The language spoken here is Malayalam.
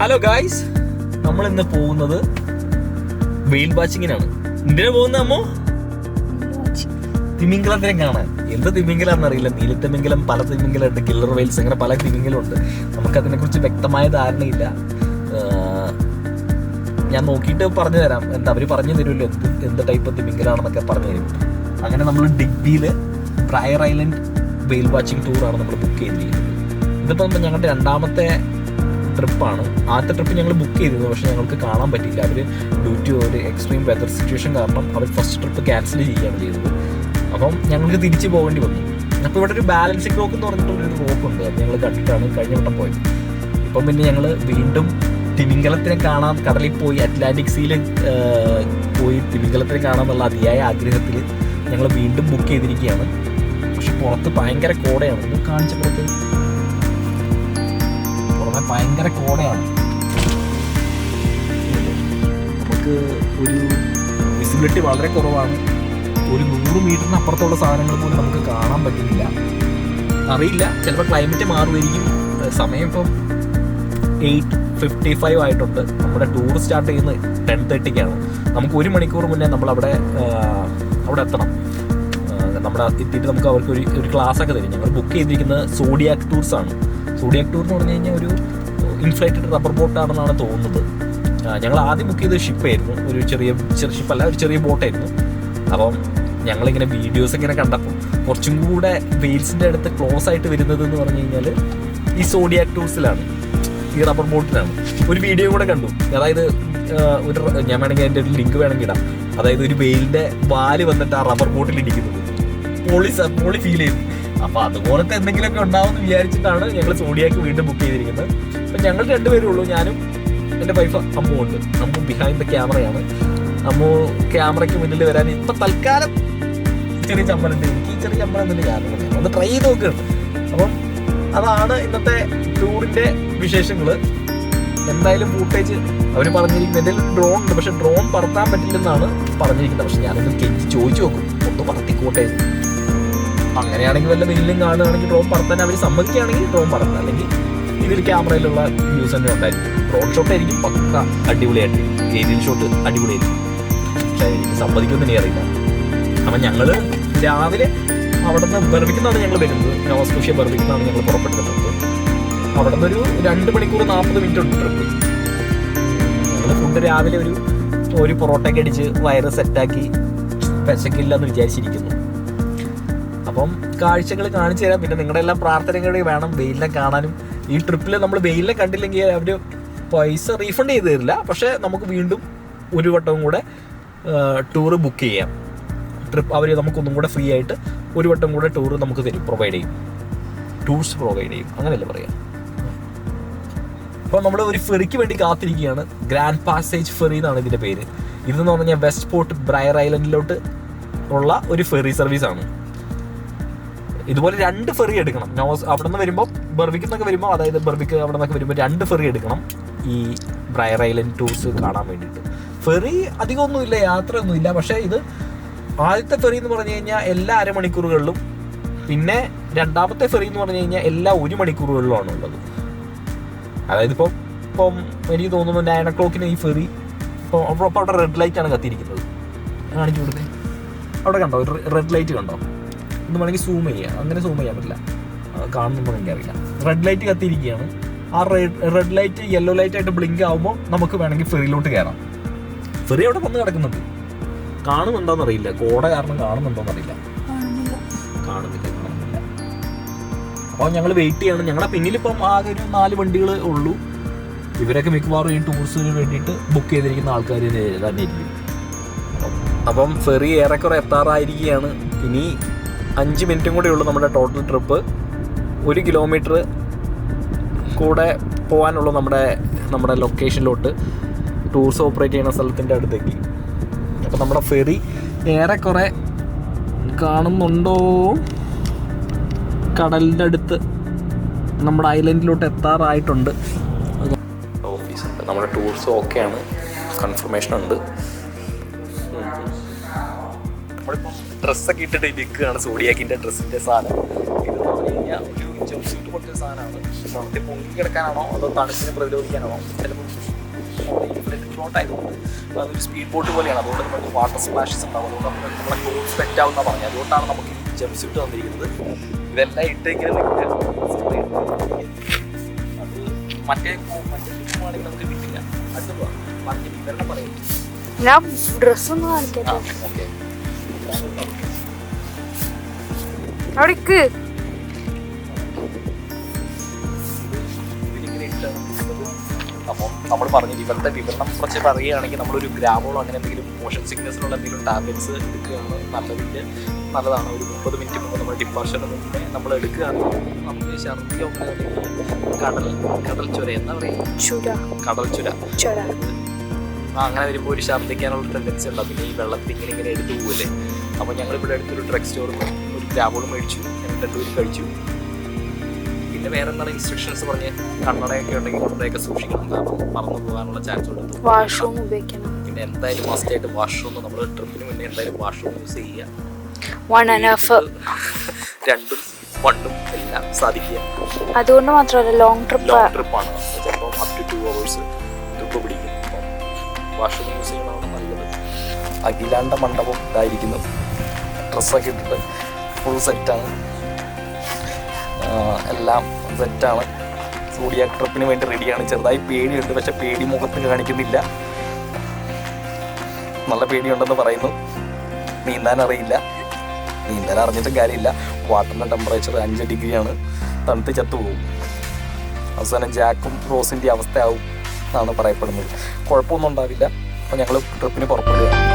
ഹലോ ഗായ്സ്, നമ്മൾ ഇന്ന് പോകുന്നത് വെയിൽ വാച്ചിങ്ങിനാണ്. എന്തിനാ പോകുന്നത് അമ്മോ? തിമിംഗലത്തിനെ കാണാൻ. എന്ത് തിമിംഗലാന്ന് അറിയില്ല. നീലത്തിമിംഗലം, പല തിമിംഗലം ഉണ്ട്, കില്ലർ വെയിൽസ്, അങ്ങനെ പല തിമിംഗലം ഉണ്ട്. നമുക്കതിനെ കുറിച്ച് വ്യക്തമായ ധാരണയില്ല. ഞാൻ നോക്കിയിട്ട് പറഞ്ഞു തരാം. എന്താ അവർ പറഞ്ഞു തരുമല്ലോ എന്ത് ടൈപ്പ് തിമിംഗലാണെന്നൊക്കെ പറഞ്ഞു തരും. അങ്ങനെ നമ്മൾ ഡിഗ്ബിയില് ബ്രയർ ഐലൻഡ് വെയിൽ വാച്ചിങ് ടൂറാണ് നമ്മൾ ബുക്ക് ചെയ്തിരിക്കുന്നത്. ഇതിപ്പോൾ ഞങ്ങളുടെ രണ്ടാമത്തെ ട്രിപ്പാണ്. ആദ്യത്തെ ട്രിപ്പ് ഞങ്ങൾ ബുക്ക് ചെയ്തിരുന്നു, പക്ഷേ ഞങ്ങൾക്ക് കാണാൻ പറ്റിയില്ല. അവർ ഡ്യൂ ടു ഒരു എക്സ്ട്രീം വെതർ സിറ്റുവേഷൻ കാരണം അവർ ഫസ്റ്റ് ട്രിപ്പ് ക്യാൻസൽ ചെയ്യുകയാണ് ചെയ്തത്. അപ്പം ഞങ്ങൾക്ക് തിരിച്ചു പോകേണ്ടി വന്നു. അപ്പോൾ ഇവിടെ ഒരു ബാലൻസിങ് റോക്ക് എന്ന് പറഞ്ഞിട്ടുള്ളൊരു റോക്കുണ്ട്. അത് ഞങ്ങൾ കണ്ടിട്ടാണ് കഴിഞ്ഞ വട്ടം പോയത്. ഇപ്പം പിന്നെ ഞങ്ങൾ വീണ്ടും തിമിംഗലത്തിനെ കാണാൻ കടലിൽ പോയി, അറ്റ്ലാന്റിക് സീയിൽ പോയി തിമിംഗലത്തിനെ കാണാമെന്നുള്ള അതിയായ ആഗ്രഹത്തിൽ ഞങ്ങൾ വീണ്ടും ബുക്ക് ചെയ്തിരിക്കുകയാണ്. പക്ഷെ പുറത്ത് ഭയങ്കര കോടയാണ്. ഇത് കാണിച്ച പുറത്ത് ഭയങ്കര കോടയാണ്. നമുക്ക് ഒരു വിസിബിലിറ്റി വളരെ കുറവാണ്. ഒരു 100 മീറ്ററിന് അപ്പുറത്തുള്ള സാധനങ്ങൾ പോലും നമുക്ക് കാണാൻ പറ്റുന്നില്ല. അറിയില്ല, ചിലപ്പോൾ ക്ലൈമറ്റ് മാറുമായിരിക്കും. സമയം ഇപ്പം 8:55 ആയിട്ടുണ്ട്. നമ്മുടെ ടൂർ സ്റ്റാർട്ട് ചെയ്യുന്നത് 10:30-ക്കാണ്. നമുക്ക് 1 മണിക്കൂർ മുന്നേ നമ്മൾ അവിടെ എത്തണം. നമ്മുടെ എത്തിയിട്ട് നമുക്ക് അവർക്ക് ഒരു ക്ലാസ്സൊക്കെ തരും. ഞങ്ങൾ ബുക്ക് ചെയ്തിരിക്കുന്നത് സോഡിയാക് ടൂർസ് ആണ്. സോഡിയാക് ടൂർ എന്ന് പറഞ്ഞു കഴിഞ്ഞാൽ ഒരു ഇൻഫ്ലേറ്റഡ് റബ്ബർ ബോട്ടാണെന്നാണ് തോന്നുന്നത്. ഞങ്ങൾ ആദ്യം ബുക്ക് ചെയ്ത ഷിപ്പായിരുന്നു. ഒരു ചെറിയ ഷിപ്പല്ല, ഒരു ചെറിയ ബോട്ടായിരുന്നു. അപ്പം ഞങ്ങളിങ്ങനെ വീഡിയോസ് ഇങ്ങനെ കണ്ടപ്പോൾ കുറച്ചും കൂടെ വെയിൽസിൻ്റെ അടുത്ത് ക്ലോസ് ആയിട്ട് വരുന്നത് എന്ന് പറഞ്ഞു കഴിഞ്ഞാൽ ഈ സോഡിയാക് ടൂർസിലാണ്, ഈ റബ്ബർ ബോട്ടിലാണ്. ഒരു വീഡിയോ കൂടെ കണ്ടു. അതായത് ഞാൻ വേണമെങ്കിൽ അതിൻ്റെ ഒരു ലിങ്ക് വേണമെങ്കിൽ ഇടാം. അതായത് ഒരു വെയിലിൻ്റെ വാല് വന്നിട്ട് ആ റബ്ബർ ബോട്ടിൽ ഇടിക്കുന്നത് പൊളി ഫീൽ ചെയ്തു. അപ്പോൾ അതുപോലത്തെ എന്തെങ്കിലുമൊക്കെ ഉണ്ടാവുമെന്ന് വിചാരിച്ചിട്ടാണ് ഞങ്ങൾ സോഡിയാക്ക് വീണ്ടും ബുക്ക് ചെയ്തിരിക്കുന്നത്. അപ്പം ഞങ്ങൾ രണ്ടുപേരേ ഉള്ളൂ, ഞാനും എൻ്റെ വൈഫ് അമ്മു ഉണ്ട്. അമ്മു ബിഹൈൻഡ് ദ ക്യാമറയാണ്. അമ്മു ക്യാമറയ്ക്ക് മുന്നിൽ വരാൻ ഇപ്പം തൽക്കാലം ചെറിയ ചമ്മലുണ്ട്. എനിക്ക് ഈ ചെറിയ ചമ്മലം തന്നെ കാരണം ഒന്ന് ട്രൈ ചെയ്ത് നോക്കുകയാണ്. അപ്പം അതാണ് ഇന്നത്തെ ടൂറിൻ്റെ വിശേഷങ്ങൾ. എന്തായാലും ഫൂട്ടേജ് അവർ പറഞ്ഞിരിക്കുന്നത്, എൻ്റെ ഡ്രോൺ ഉണ്ട്, പക്ഷെ ഡ്രോൺ പറത്താൻ പറ്റില്ലെന്നാണ് പറഞ്ഞിരിക്കുന്നത്. പക്ഷെ ഞാനൊന്ന് കെഞ്ചി ചോദിച്ചു നോക്കും, ഒന്ന് പറത്തിക്കോട്ടെ. അങ്ങനെയാണെങ്കിൽ വല്ല വെയിലും കാണുകയാണെങ്കിൽ ഡ്രോൺ പറത്താൻ അവർ സമ്മതിക്കുകയാണെങ്കിൽ ഡ്രോൺ പറത്താം. അല്ലെങ്കിൽ ഇതിൽ ക്യാമറയിലുള്ള വ്യൂസ് തന്നെ ഉണ്ടായിരിക്കും. ഡ്രോൺ ഷോട്ട് ആയിരിക്കും പക്ക അടിപൊളിയായിട്ട്, ഏരിയൽ ഷോട്ട് അടിപൊളിയായിരിക്കും. പക്ഷേ എനിക്ക് സമ്മതിക്കുമെന്ന് ഇനി അറിയില്ല. അപ്പം ഞങ്ങൾ രാവിലെ അവിടെ നിന്ന് ബെർവിക്കുന്നാണ് ഞങ്ങൾ വരുന്നത്. നോവ സ്കോഷ്യ ബെർവിക്കുന്നാണ് ഞങ്ങൾ പുറപ്പെട്ടത്. അവിടെ നിന്നൊരു 2 മണിക്കൂർ 40 മിനിറ്റ് ഉണ്ട് ട്രിപ്പ്. ഞങ്ങൾ ഫുഡ് രാവിലെ ഒരു പൊറോട്ടയൊക്കെ അടിച്ച് വയറ് സെറ്റാക്കി വിശക്കില്ലെന്ന് വിചാരിച്ചിരിക്കുന്നു. അപ്പം കാഴ്ചകൾ കാണിച്ചു തരാം. പിന്നെ നിങ്ങളുടെ എല്ലാം പ്രാർത്ഥനകളെ വേണം വെയിലിനെ കാണാനും. ഈ ട്രിപ്പിൽ നമ്മൾ വെയിലിനെ കണ്ടില്ലെങ്കിൽ അവർ പൈസ റീഫണ്ട് ചെയ്ത് തരില്ല. പക്ഷേ നമുക്ക് വീണ്ടും ഒരു വട്ടവും കൂടെ ടൂറ് ബുക്ക് ചെയ്യാം. ട്രിപ്പ് അവർ നമുക്കൊന്നും കൂടെ ഫ്രീ ആയിട്ട് ഒരു വട്ടം കൂടെ ടൂറ് നമുക്ക് തരും, പ്രൊവൈഡ് ചെയ്യും. ടൂർസ് പ്രൊവൈഡ് ചെയ്യും, അങ്ങനെയല്ലേ പറയാം. അപ്പോൾ നമ്മൾ ഒരു ഫെറിക്ക് വേണ്ടി കാത്തിരിക്കുകയാണ്. ഗ്രാൻഡ് പാസേജ് ഫെറി എന്നാണ് ഇതിൻ്റെ പേര്. ഇതെന്ന് പറഞ്ഞാൽ വെസ്റ്റ് പോർട്ട് ബ്രയർ ഐലൻഡിലോട്ട് ഉള്ള ഒരു ഫെറി സർവീസാണ്. ഇതുപോലെ 2 ഫെറി എടുക്കണം. അവിടെ നിന്ന് വരുമ്പോൾ ബെർവിക്ക് നിന്നൊക്കെ വരുമ്പോൾ, അതായത് ബെർവിക്ക് അവിടെ നിന്നൊക്കെ വരുമ്പോൾ 2 ഫെറി എടുക്കണം ഈ ബ്രയർ ഐലൻഡ് ടൂർസ് കാണാൻ വേണ്ടിയിട്ട്. ഫെറി അധികമൊന്നുമില്ല, യാത്രയൊന്നുമില്ല. പക്ഷേ ഇത് ആദ്യത്തെ ഫെറി എന്ന് പറഞ്ഞു കഴിഞ്ഞാൽ എല്ലാ അരമണിക്കൂറുകളിലും, പിന്നെ രണ്ടാമത്തെ ഫെറി എന്ന് പറഞ്ഞു കഴിഞ്ഞാൽ എല്ലാ 1 മണിക്കൂറുകളിലുമാണ് ഉള്ളത്. അതായത് ഇപ്പം എനിക്ക് തോന്നുന്നു 9 o'clock ഈ ഫെറി ഇപ്പോൾ അവിടെ റെഡ് ലൈറ്റാണ് കത്തിയിരിക്കുന്നത്. കാണിച്ചു കൊടുത്തേ, അവിടെ കണ്ടോ റെഡ് ലൈറ്റ് കണ്ടോ? ഇത് വേണമെങ്കിൽ സൂം ചെയ്യാം. അങ്ങനെ സൂം ചെയ്യാൻ പറ്റില്ല, കാണുന്നുണ്ടോ എനിക്കറിയില്ല. റെഡ് ലൈറ്റ് കത്തിയിരിക്കുകയാണ്. ആ റെഡ് ലൈറ്റ് യെല്ലോ ലൈറ്റ് ആയിട്ട് ബ്ലിങ്ക് ആകുമ്പോൾ നമുക്ക് വേണമെങ്കിൽ ഫെറിയിലോട്ട് കയറാം. ഫെറി അവിടെ വന്ന് കിടക്കുന്നുണ്ട്. കാണുന്നുണ്ടോയെന്ന് അറിയില്ല, കോട കാരണം കാണുന്നുണ്ടോയെന്ന് അറിയില്ല. കാണുന്നില്ല. അപ്പോൾ ഞങ്ങൾ വെയിറ്റ് ചെയ്യണം. ഞങ്ങളുടെ പിന്നിലിപ്പം ആകെ ഒരു 4 വണ്ടികൾ ഉള്ളൂ. ഇവരൊക്കെ മിക്കവാറും ഈ ടൂറിസ്റ്റിന് വേണ്ടിയിട്ട് ബുക്ക് ചെയ്തിരിക്കുന്ന ആൾക്കാർ തന്നെ ഇരിക്കും. അപ്പം ഫെറി ഏറെക്കുറെ എത്താറായിരിക്കുകയാണ്. ഇനി 5 മിനിറ്റും കൂടെ ഉള്ളൂ നമ്മുടെ ടോട്ടൽ ട്രിപ്പ്. 1 കിലോമീറ്റർ കൂടെ പോകാനുള്ളൂ നമ്മുടെ ലൊക്കേഷനിലോട്ട്, ടൂർസ് ഓപ്പറേറ്റ് ചെയ്യുന്ന സ്ഥലത്തിൻ്റെ അടുത്തേക്ക്. അപ്പോൾ നമ്മുടെ ഫെറി ഏറെക്കുറെ കാണുന്നുണ്ടോ, കടലിൻ്റെ അടുത്ത് നമ്മുടെ ഐലൻഡിലോട്ട് എത്താറായിട്ടുണ്ട്. ഓഫീസുണ്ട്, നമ്മുടെ ടൂർസ് ഓക്കെയാണ്, കൺഫർമേഷൻ ഉണ്ട്. ഡ്രസ്സൊക്കെ ഇട്ടിട്ട് ഇരിക്കുകയാണ് സോഡിയാക്കിൻ്റെ ഡ്രസ്സിൻ്റെ സാധനം. ഇതെന്ന് പറഞ്ഞു കഴിഞ്ഞാൽ ഒരു ജംപ് സ്യൂട്ട് പോലത്തെ സാധനമാണ്. നമുക്ക് പൊങ്ങി കിടക്കാനാണോ അതോ തണുപ്പിനെ പ്രതിരോധിക്കാനാണോ? ചിലപ്പോൾ ആയതുകൊണ്ട് അതൊരു സ്പീഡ് ബോട്ട് പോലെയാണ്. അതുകൊണ്ട് നമുക്ക് വാട്ടർ സ്പ്ലാഷസ് ഉണ്ടാവും. അതുകൊണ്ട് നമുക്ക് നമ്മുടെ ക്ലോത്ത് സെറ്റ് ആവുന്ന പറഞ്ഞത്. അതുകൊണ്ടാണ് നമുക്ക് ഈ ജംപ് സ്യൂട്ട് തന്നിരിക്കുന്നത്. ഇതെല്ലാം ഇട്ട് ഇങ്ങനെ നിൽക്കുക. അത് മറ്റേ ആണെങ്കിൽ നമുക്ക് കിട്ടില്ല. അടുത്ത് പറഞ്ഞ വിവരണം പറയും. ഞാൻ ഡ്രസ്സൊന്നും കാണിക്കട്ടെ. ഓക്കെ, അവിടേക്ക് അപ്പം നമ്മൾ പറഞ്ഞു ഇവരുടെ വിവരണം കുറച്ച് പറയുകയാണെങ്കിൽ നമ്മളൊരു ഗ്രാമോളോ അങ്ങനെ എന്തെങ്കിലും മോഷൻ സിക്നസ്സിനുള്ള എന്തെങ്കിലും ടാബ്ലറ്റ്സ് എടുക്കുകയാണ് നല്ലതാണ്. ഒരു 30 മിനിറ്റ് മുമ്പ് നമ്മൾ ഡിപ്പാർച്ചറിന് മുമ്പേ നമ്മൾ എടുക്കുകയാണെങ്കിൽ നമുക്ക് ഛർദിയോ കടൽ ചുര എന്താ പറയുക, കടൽ ചുര അങ്ങനെ വരുമ്പോൾ ഒരു ഛർദ്ദിക്കാനുള്ള ടെൻഡൻസി ഉണ്ടാവും. പിന്നെ ഈ വെള്ളത്തിൽ ഇങ്ങനെ എടുത്തു പോകില്ലേ. അപ്പോൾ ഞങ്ങളിവിടെ അടുത്തൊരു ഡ്രഗ് സ്റ്റോറിൽ നിന്ന് ഒരു ഗ്രാബോളും മേടിച്ചു, ഞങ്ങൾ 2 പേര് കഴിച്ചു. പിന്നെ വേറെ എന്താണ് ഇൻസ്ട്രക്ഷൻസ് പറഞ്ഞ് കണ്ണടയൊക്കെ ഉണ്ടെങ്കിൽ കണ്ണടയൊക്കെ സൂക്ഷിക്കണം, കാരണം പറന്നു പോകാനുള്ള ചാൻസ് ഉണ്ട്. വാഷ്റൂം ഉപയോഗിക്കണം. പിന്നെ എന്തായാലും മസ്റ്റായിട്ട് വാഷ്റൂം നമ്മൾ ട്രിപ്പിന് മുന്നേ എന്തായാലും വാഷ്റൂം യൂസ് ചെയ്യുക. 1.5 2ഉം 1ഉം എല്ലാം സാധിക്കുക. അതുകൊണ്ട് മാത്രമല്ല ലോങ് ട്രിപ്പാണ്. ചിലപ്പോൾ അപ് ടു 2 hours ട്രിപ്പ് പിടിക്കും. വാഷ്റൂം യൂസ് ചെയ്യണതാണ് നല്ലത്. അഖിലാണ്ട മണ്ഡപം ഇതായിരിക്കുന്നു. ഡ്രസ്സൊക്കെ ഇട്ടിട്ട് ഫുൾ സെറ്റാണ്, എല്ലാം സെറ്റാണ്. സോഡിയാക് ട്രിപ്പിന് വേണ്ടി റെഡിയാണ്. ചെറുതായി പേടിയുണ്ട്, പക്ഷെ പേടി മുഖത്ത് കാണിക്കുന്നില്ല. നല്ല പേടിയുണ്ടെന്ന് പറയുന്നു. നീന്താൻ അറിയില്ല. നീന്താൻ അറിഞ്ഞിട്ടും കാര്യമില്ല. വാട്ടറിൻ്റെ ടെമ്പറേച്ചർ 5 ഡിഗ്രിയാണ്. തണുത്ത് ചത്തുപോകും. അവസാനം ജാക്കും റോസിൻ്റെ അവസ്ഥയാവും എന്നാണ് പറയപ്പെടുന്നത്. കുഴപ്പമൊന്നും ഉണ്ടാവില്ല. അപ്പോൾ ഞങ്ങൾ ട്രിപ്പിന് പുറപ്പെടുക.